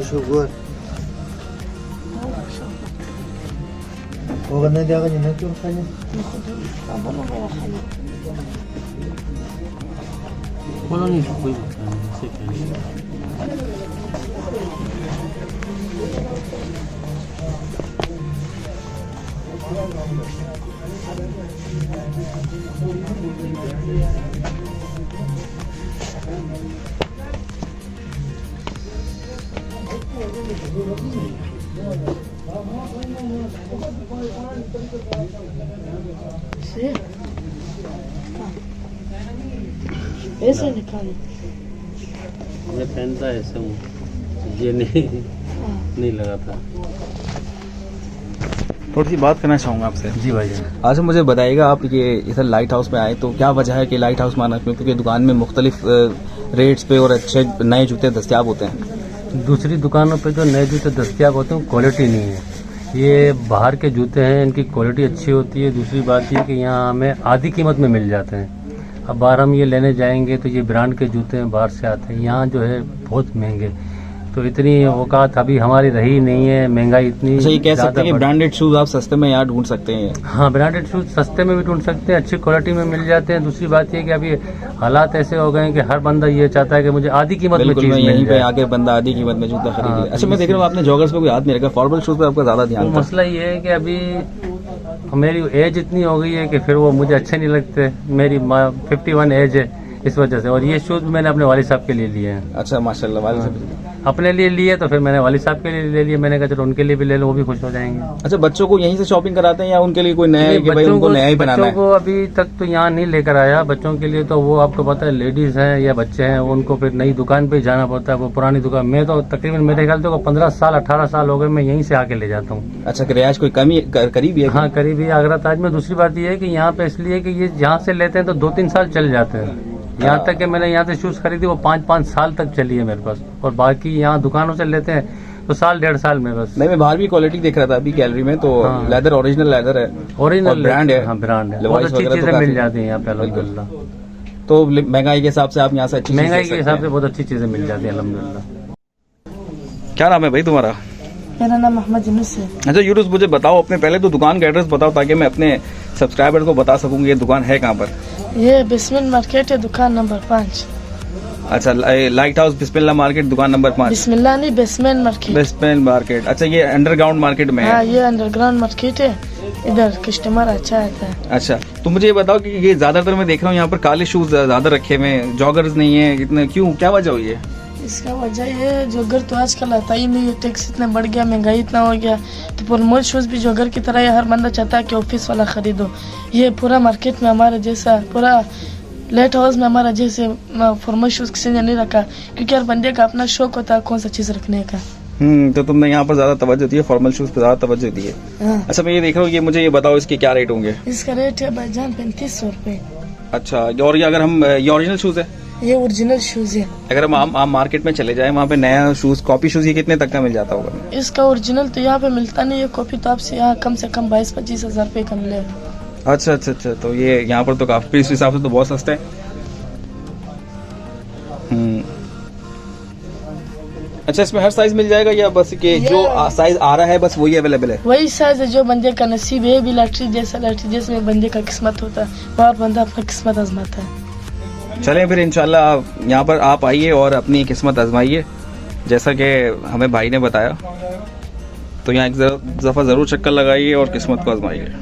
syukur. Huwag na diyan kanya na kanya. Wala ni syukur. ऐसे निकालो ये पहनता है ऐसे हूँ, ये नहीं लगा था। थोड़ी सी बात करना चाहूँगा आपसे। जी भाई। आज मुझे बताइएगा, आप ये इधर लाइट हाउस में आए तो क्या वजह है कि लाइट हाउस माना क्यों? क्योंकि दुकान में मुख्तलिफ रेट्स पे और अच्छे नए जूते दस्तियाब होते हैं। दूसरी दुकानों पे जो नए जूते दस्तियाब होते हैं क्वालिटी नहीं है। ये बाहर के जूते हैं, इनकी क्वालिटी अच्छी होती है। दूसरी बात ये कि यहाँ हमें आधी कीमत में मिल जाते हैं। अब बाहर हम ये लेने जाएंगे तो ये ब्रांड के जूते हैं, बाहर से आते हैं, यहाँ जो है बहुत महंगे। तो इतनी औकात अभी हमारी रही नहीं है, महंगाई इतनी। अच्छा, ये कह सकते हैं कि ब्रांडेड शूज आप सस्ते में यहाँ ढूंढ सकते हैं? हाँ, ब्रांडेड शूज सस्ते में भी ढूंढ सकते हैं, अच्छी क्वालिटी में मिल जाते हैं। दूसरी बात ये कि अभी हालात ऐसे हो गए हैं कि हर बंदा ये चाहता है कि मुझे आधी कीमत में चीज मिल यहीं पे जाए। आके बंदा आधी कीमत में जूता खरीद ले। हाँ, अच्छा, मैं देख रहा हूँ आपने जॉगर्स पे कोई हाथ नहीं रखा, फॉर्मल शूज पे आपका ज्यादा ध्यान था। मसला ये है कि अभी मेरी एज इतनी हो गई है कि फिर वो मुझे अच्छे नहीं लगते। मेरी 51 एज है इस वजह से। और ये शूज मैंने अपने वालिद साहब के लिए लिए हैं। अच्छा, माशाल्लाह। वालिद साहब अपने लिए लिए तो फिर मैंने वालिद साहब के लिए ले लिए। मैंने कहा चलो उनके लिए भी ले लो, वो भी खुश हो जाएंगे। अच्छा, बच्चों को यहीं से शॉपिंग कराते हैं या उनके लिए कोई नया है कि भाई उनको नया ही बनाना है? बच्चों को अभी तक तो यहाँ नहीं लेकर आया। बच्चों के लिए तो वो आपको पता है, लेडीज हैं या बच्चे हैं, उनको फिर नई दुकान पे जाना पड़ता है। वो पुरानी दुकान में तो तकरीबन मेरे ख्याल से 15 साल 18 साल हो गए, मैं यहीं से आके ले जाता हूँ। अच्छा, रियाज कोई कमी करीब है? हाँ, करीब ही आगरा ताज में। दूसरी बात ये है कि यहाँ पे इसलिए कि ये यहाँ से लेते हैं तो 2-3 साल चल जाते हैं। यहाँ तक कि मैंने यहाँ से शूज खरीदी वो 5-5 साल तक चली है मेरे पास। और बाकी यहाँ दुकानों से लेते हैं तो साल 1.5 साल में बस। नहीं, मैं बाहर भी क्वालिटी देख रहा था अभी गैलरी में, तो हाँ। लेदर ओरिजिनल लेदर है, ओरिजिनल ब्रांड है। हाँ, ब्रांड है। Levi's बहुत अच्छी वगैरह तो चीजें काफी मिल जाती हैं यहाँ पे अल्हम्दुलिल्लाह। तो महंगाई के हिसाब से आप यहाँ से अच्छी महंगाई के हिसाब से बहुत अच्छी चीजें मिल जाती हैं अल्हम्दुलिल्लाह। क्या नाम है भाई तुम्हारा? मेरा नाम मोहम्मद यूनुस है। अच्छा यूनुस, मुझे बताओ अपने पहले तो दुकान का एड्रेस बताओ ताकि मैं अपने सब्सक्राइबर को बता सकूंगी ये दुकान है कहाँ पर। ये बिस्मिल मार्केट है, दुकान नंबर 5। अच्छा, लाइट हाउस बिस्मिल्लाह मार्केट दुकान नंबर 5। बिस्मिल्लाह नहीं, बेसमेंट मार्केट। Basement market. अच्छा, ये अंडरग्राउंड मार्केट में है? हाँ, ये अंडरग्राउंड मार्केट है। इधर कस्टमर अच्छा आता है। अच्छा, तो मुझे ये बताओ कि ये ज्यादातर मैं देख रहा हूँ यहाँ पर काले शूज ज्यादा रखे हुए हैं, जॉगर्स नहीं है इतने, क्यों, क्या वजह हुई है? इसका वजह ये है, जोगर तो आजकल आता ही नहीं है। टैक्स इतना बढ़ गया, महंगाई इतना हो गया, तो फॉर्मल शूज भी जोगर की तरह हर बंदा चाहता है कि ऑफिस वाला खरीदो। ये पूरा मार्केट में हमारा जैसा, पूरा लाइट हाउस में हमारा जैसे फॉर्मल शूज किसी ने नहीं रखा, क्योंकि हर बंदे का अपना शौक होता है कौन सा चीज रखने का। तो तुमने यहाँ पर ज्यादा तवज्जो दी है, फॉर्मल शूज पे ज्यादा तवज्जो दी है। हाँ। अच्छा, मैं ये देख रहा हूँ, ये मुझे ये बताओ इसके क्या रेट होंगे? इसका रेट है भाईजान 3500 रुपए। अच्छा, और ये अगर हम ये ओरिजिनल शूज है? ये ओरिजिनल शूज है। अगर हम आम मार्केट में चले जाएं वहाँ पे नया शूज, कॉपी शूज, ये कितने तक का मिल जाता होगा? इसका ओरिजिनल तो यहाँ पे मिलता नहीं है, कॉपी तो आपसे यहाँ कम से कम 22-25 हजार रुपए का मिलेगा। अच्छा अच्छा अच्छा, तो ये यहाँ पर तो काफी, इस हिसाब से तो बहुत सस्ता है। अच्छा, इसमें हर साइज मिल जाएगा या बस के जो साइज आ रहा है बस वही अवेलेबल है? वही साइज है जो बंदे का नसीब है। भी लॉटरी जैसा, लॉटरी जिसमें बंदे का किस्मत होता है, वहाँ बंदा अपना किस्मत आजमाता है। चलें फिर इंशाल्लाह यहाँ पर आप आइए और अपनी किस्मत आजमाइए जैसा कि हमें भाई ने बताया। तो यहाँ एक दफ़ा ज़रूर चक्कर लगाइए और किस्मत को आजमाइए।